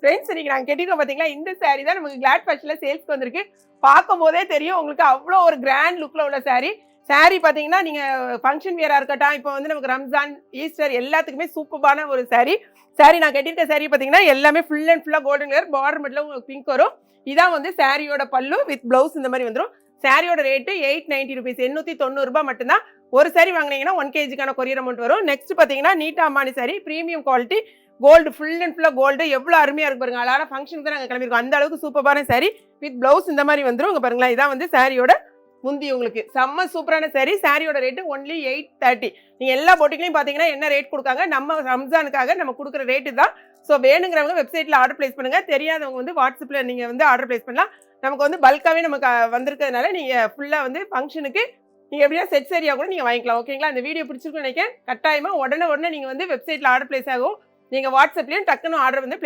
Friends இன்னைக்கு நாங்கள் கட்டிருக்கோம் பார்த்தீங்களா, இந்த saree தான் நமக்கு கிளாட் ஃபேஷனில் சேல்ஸ்க்கு வந்திருக்கு. பார்க்கும் போதே தெரியும் உங்களுக்கு அவ்வளோ ஒரு கிராண்ட் லுக்கில் உள்ள saree. saree பார்த்தீங்கன்னா நீங்கள் ஃபங்க்ஷன் வியராக இருக்கட்டும், இப்போ வந்து நமக்கு ரம்ஜான், ஈஸ்டர் எல்லாத்துக்குமே சூப்பரான ஒரு saree. நான் கட்டியிருக்க saree பார்த்தீங்கன்னா எல்லாமே ஃபுல் அண்ட் ஃபுல்லாக கோல்டன் கலர், பார்டர் மட்டும் உங்களுக்கு பிங்க் வரும். இதான் வந்து சாரியோட பல்லு வித் பிளவுஸ் இந்த மாதிரி வந்துடும். சாரியோட ரேட்டு 890 rupees, 890 ரூபாய் மட்டும்தான். ஒரு saree வாங்கினீங்கன்னா 1 kgக்கான கொரியர் அமௌண்ட் வரும். நெக்ஸ்ட் பார்த்தீங்கன்னா நீட்டா அம்மானி saree, premium quality, gold full and ஃபுல்லாக கோல்டு. எவ்வளோ அருமையாக இருக்கு பாருங்க. அழகான ஃபங்க்ஷனுக்கு தான் நாங்கள் கிளம்பிருக்கோம். அந்த அளவுக்கு சூப்பரான saree வித் பிளவுஸ் இந்த மாதிரி வந்துடும். இங்கே பாருங்களா, இதான் வந்து சாரியோட முந்தி. உங்களுக்கு செம்ம சூப்பரான saree. சாரியோட ரேட்டு ஒன்லி 830. நீங்கள் எல்லா போட்டிகளையும் பார்த்தீங்கன்னா என்ன ரேட் கொடுக்காங்க, நம்ம ரம்ஜானுக்காக நம்ம கொடுக்குற ரேட்டு தான். ஸோ வேணுங்கிறவங்க வெப்சைட்டில் ஆர்டர் பிளேஸ் பண்ணுங்கள். தெரியாதவங்க வந்து வாட்ஸ்அப்பில் நீங்கள் வந்து ஆர்டர் பிளேஸ் பண்ணலாம். நமக்கு வந்து பல்காகவே நமக்கு வந்திருக்கிறதுனால நீங்கள் ஃபுல்லாக வந்து ஃபங்க்ஷனுக்கு நீங்கள் எப்படியா செட் சரியாக கூட நீங்கள் வாங்கிக்கலாம். ஓகேங்களா? இந்த வீடியோ பிடிச்சிருக்குன்னு நினைக்கிறேன். கட்டாயமாக உடனே நீங்கள் வந்து வெப்சைட்டில் ஆர்டர் பிளேஸ் ஆகும். நீங்கள் வாட்ஸ்அப்லேயும் டக்குன்னு ஆர்டர் வந்து